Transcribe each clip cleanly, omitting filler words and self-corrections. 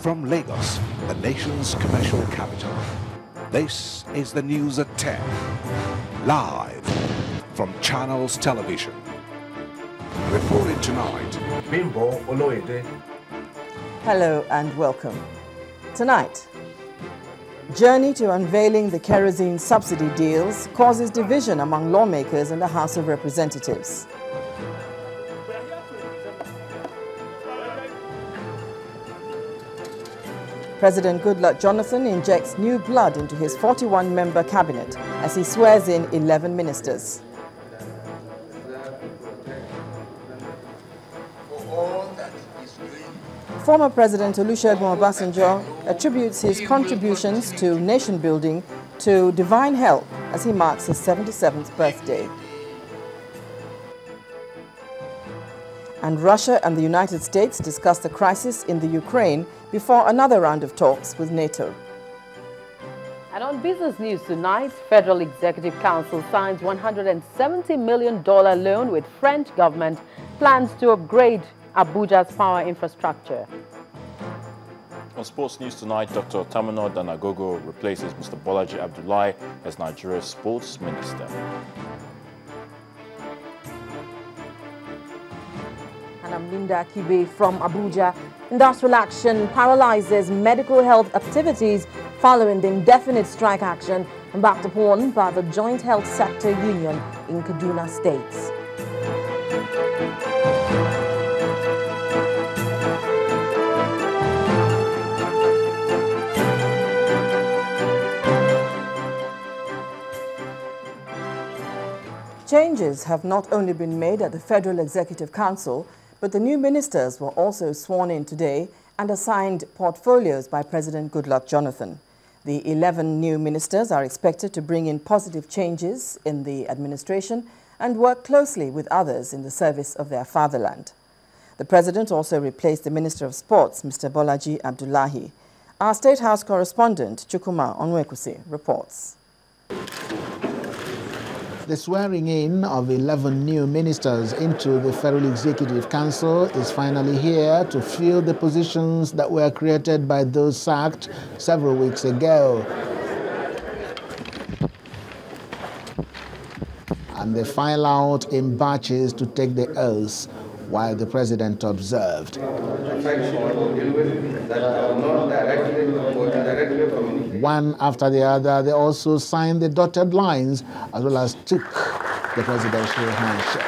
From Lagos, the nation's commercial capital, this is the news at 10, live from Channels Television. Reporting tonight, Bimbo Oloide. Hello and welcome. Tonight, journey to unveiling the kerosene subsidy deals causes division among lawmakers in the House of Representatives. President Goodluck Jonathan injects new blood into his 41-member cabinet as he swears in 11 ministers. Former President Olusegun Obasanjo attributes his contributions to nation building to divine help as he marks his 77th birthday. And Russia and the United States discuss the crisis in the Ukraine before another round of talks with NATO. And on business news tonight, Federal Executive Council signs $170 million loan with French government, plans to upgrade Abuja's power infrastructure. On sports news tonight, Dr. Tamino Danagogo replaces Mr. Bolaji Abdullahi as Nigeria's sports minister. And I'm Linda Kibe from Abuja. Industrial action paralyzes medical health activities following the indefinite strike action embarked upon by the Joint Health Sector Union in Kaduna State. Changes have not only been made at the Federal Executive Council, but the new ministers were also sworn in today and assigned portfolios by President Goodluck Jonathan. The 11 new ministers are expected to bring in positive changes in the administration and work closely with others in the service of their fatherland. The president also replaced the Minister of Sports, Mr. Bolaji Abdullahi. Our State House correspondent, Chukuma Onwekusi, reports. The swearing-in of 11 new ministers into the Federal Executive Council is finally here to fill the positions that were created by those sacked several weeks ago. And they file out in batches to take the oath while the president observed. One after the other, they also signed the dotted lines as well as took the presidential handshake.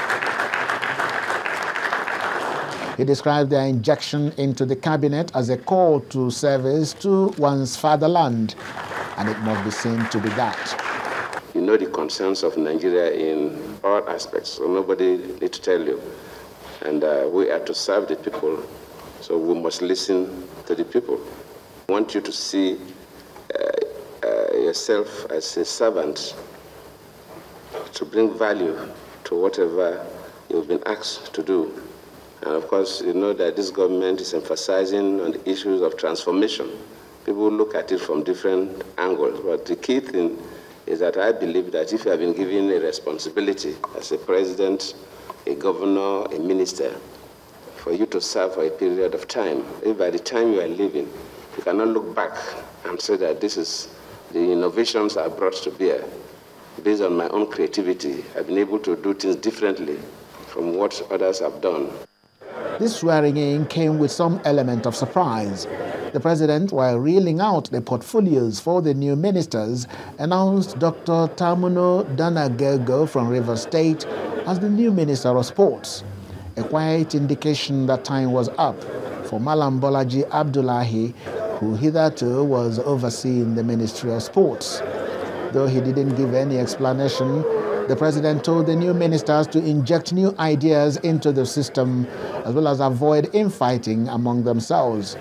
He described their injection into the cabinet as a call to service to one's fatherland, and it must be seen to be that. You know the concerns of Nigeria in all aspects, so nobody needs to tell you. And we are to serve the people, so we must listen to the people. I want you to see yourself as a servant to bring value to whatever you've been asked to do. And of course, you know that this government is emphasizing on the issues of transformation. People look at it from different angles, but the key thing is that I believe that if you have been given a responsibility as a president, a governor, a minister, for you to serve for a period of time, if by the time you are leaving, you cannot look back and say that this is the innovations I brought to bear. Based on my own creativity, I've been able to do things differently from what others have done. This swearing-in came with some element of surprise. The president, while reeling out the portfolios for the new ministers, announced Dr. Tamino Danagogo from Rivers State as the new Minister of Sports, a quiet indication that time was up for Malam Bolaji Abdullahi, who hitherto was overseeing the Ministry of Sports. Though he didn't give any explanation, the president told the new ministers to inject new ideas into the system as well as avoid infighting among themselves.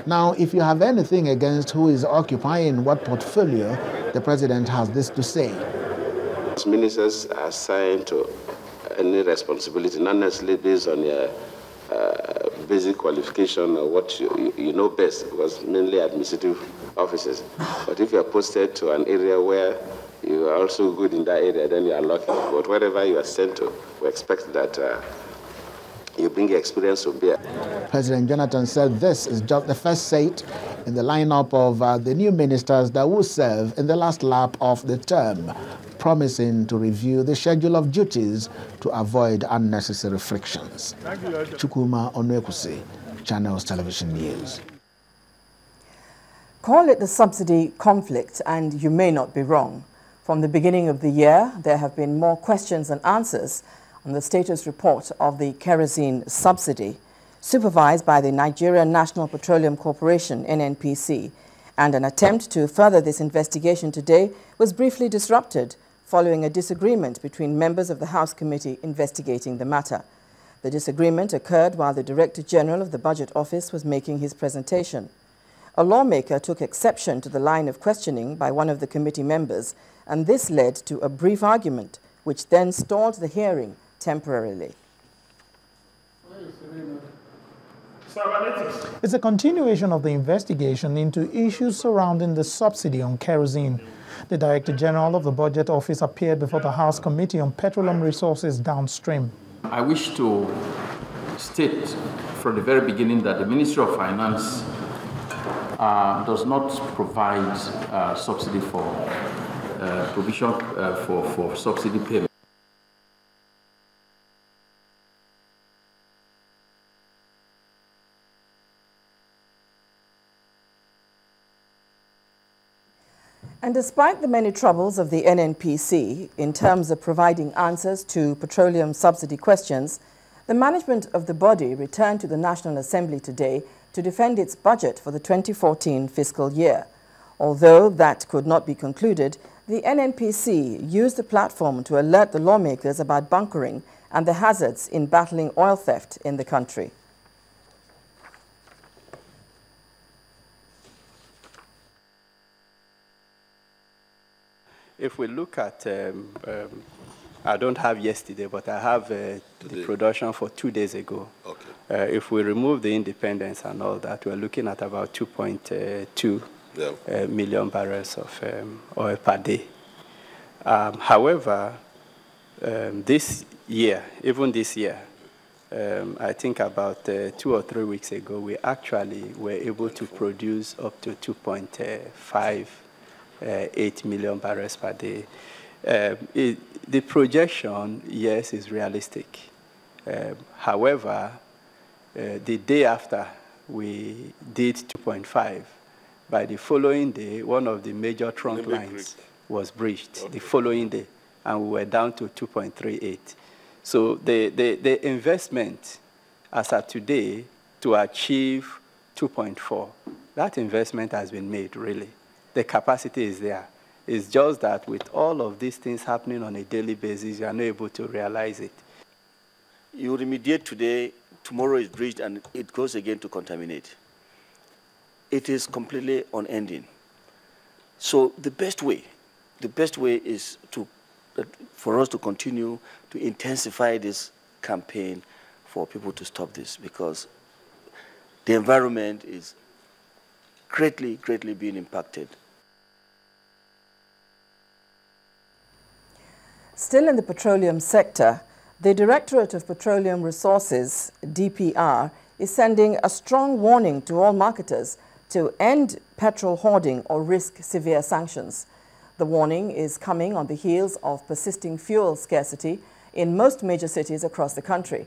Now, if you have anything against who is occupying what portfolio, the president has this to say. Ministers are assigned to any responsibility, not necessarily based on your basic qualification or what you know best, because mainly administrative offices. But if you are posted to an area where you are also good in that area, then you are lucky. But wherever you are sent to, we expect that you bring your experience to bear. President Jonathan said this is just the first seat in the lineup of the new ministers that will serve in the last lap of the term, promising to review the schedule of duties to avoid unnecessary frictions. Chukwuma Onwekusi, Channels Television News. Call it the subsidy conflict, and you may not be wrong. From the beginning of the year, there have been more questions than answers on the status report of the kerosene subsidy, supervised by the Nigerian National Petroleum Corporation, NNPC, and an attempt to further this investigation today was briefly disrupted following a disagreement between members of the House Committee investigating the matter. The disagreement occurred while the Director General of the Budget Office was making his presentation. A lawmaker took exception to the line of questioning by one of the committee members, and this led to a brief argument, which then stalled the hearing temporarily. It's a continuation of the investigation into issues surrounding the subsidy on kerosene. The Director General of the Budget Office appeared before the House Committee on Petroleum Resources Downstream. I wish to state from the very beginning that the Ministry of Finance does not provide subsidy for provision for subsidy payment. And despite the many troubles of the NNPC in terms of providing answers to petroleum subsidy questions, the management of the body returned to the National Assembly today to defend its budget for the 2014 fiscal year. Although that could not be concluded, the NNPC used the platform to alert the lawmakers about bunkering and the hazards in battling oil theft in the country. If we look at, I don't have yesterday, but I have the production for 2 days ago. Okay. If we remove the independence and all that, we're looking at about 2.2 million barrels of oil per day. However, this year, even this year, I think about 2 or 3 weeks ago, we actually were able to produce up to 2.58 million barrels per day. The projection, yes, is realistic. However, the day after we did 2.5, by the following day, one of the major trunk lines was breached the following day, and we were down to 2.38. So the investment as of today to achieve 2.4, that investment has been made, really. The capacity is there. It's just that with all of these things happening on a daily basis, you are not able to realize it. You remediate today, tomorrow is breached, and it goes again to contaminate. It is completely unending. So the best way is for us to continue to intensify this campaign for people to stop this, because the environment is greatly, greatly being impacted. Still in the petroleum sector, the Directorate of Petroleum Resources, DPR, is sending a strong warning to all marketers to end petrol hoarding or risk severe sanctions. The warning is coming on the heels of persisting fuel scarcity in most major cities across the country.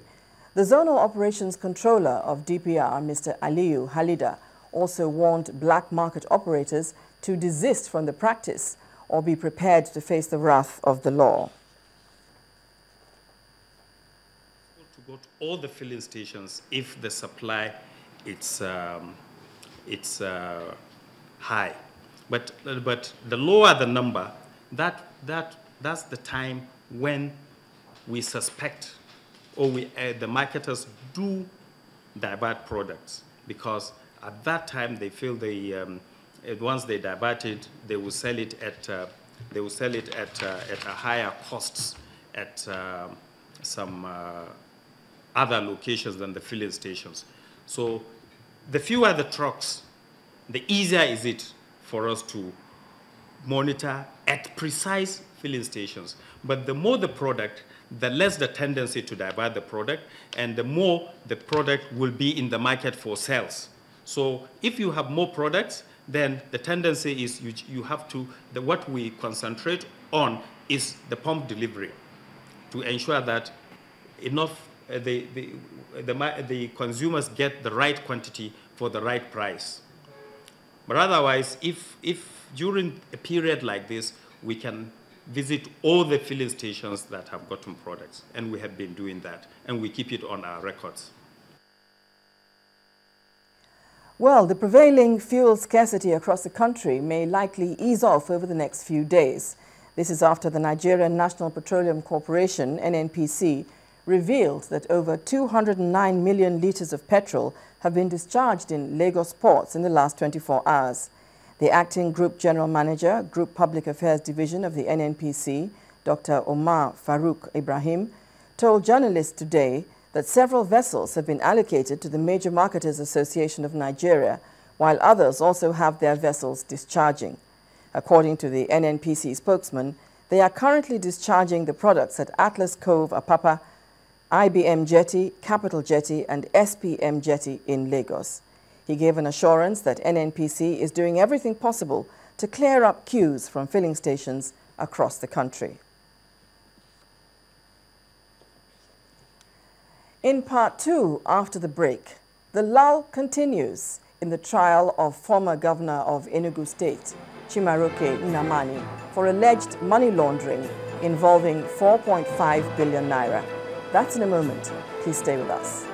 The Zonal Operations Controller of DPR, Mr. Aliyu Halida, also warned black market operators to desist from the practice or be prepared to face the wrath of the law. To go to all the filling stations if the supply it's high, but the lower the number, that's the time when we suspect or the marketers do divert products, because at that time they feel once they divert it, they will sell it at a higher costs at some other locations than the filling stations. So the fewer the trucks, the easier is it for us to monitor at precise filling stations. But the more the product, the less the tendency to divert the product, and the more the product will be in the market for sales. So if you have more products, then the tendency is you have to, what we concentrate on is the pump delivery to ensure that enough, the consumers get the right quantity for the right price. But otherwise, if during a period like this, we can visit all the filling stations that have gotten products, and we have been doing that, and we keep it on our records. Well, the prevailing fuel scarcity across the country may likely ease off over the next few days. This is after the Nigerian National Petroleum Corporation, NNPC, revealed that over 209 million litres of petrol have been discharged in Lagos ports in the last 24 hours. The acting Group General Manager, Group Public Affairs Division of the NNPC, Dr. Omar Farouk Ibrahim, told journalists today that several vessels have been allocated to the Major Marketers Association of Nigeria, while others also have their vessels discharging. According to the NNPC spokesman, they are currently discharging the products at Atlas Cove, Apapa, IBM Jetty, Capital Jetty, and SPM Jetty in Lagos. He gave an assurance that NNPC is doing everything possible to clear up queues from filling stations across the country. In part two, after the break, the lull continues in the trial of former governor of Enugu State, Chimaroke Nnamani, for alleged money laundering involving 4.5 billion naira. That's in a moment. Please stay with us.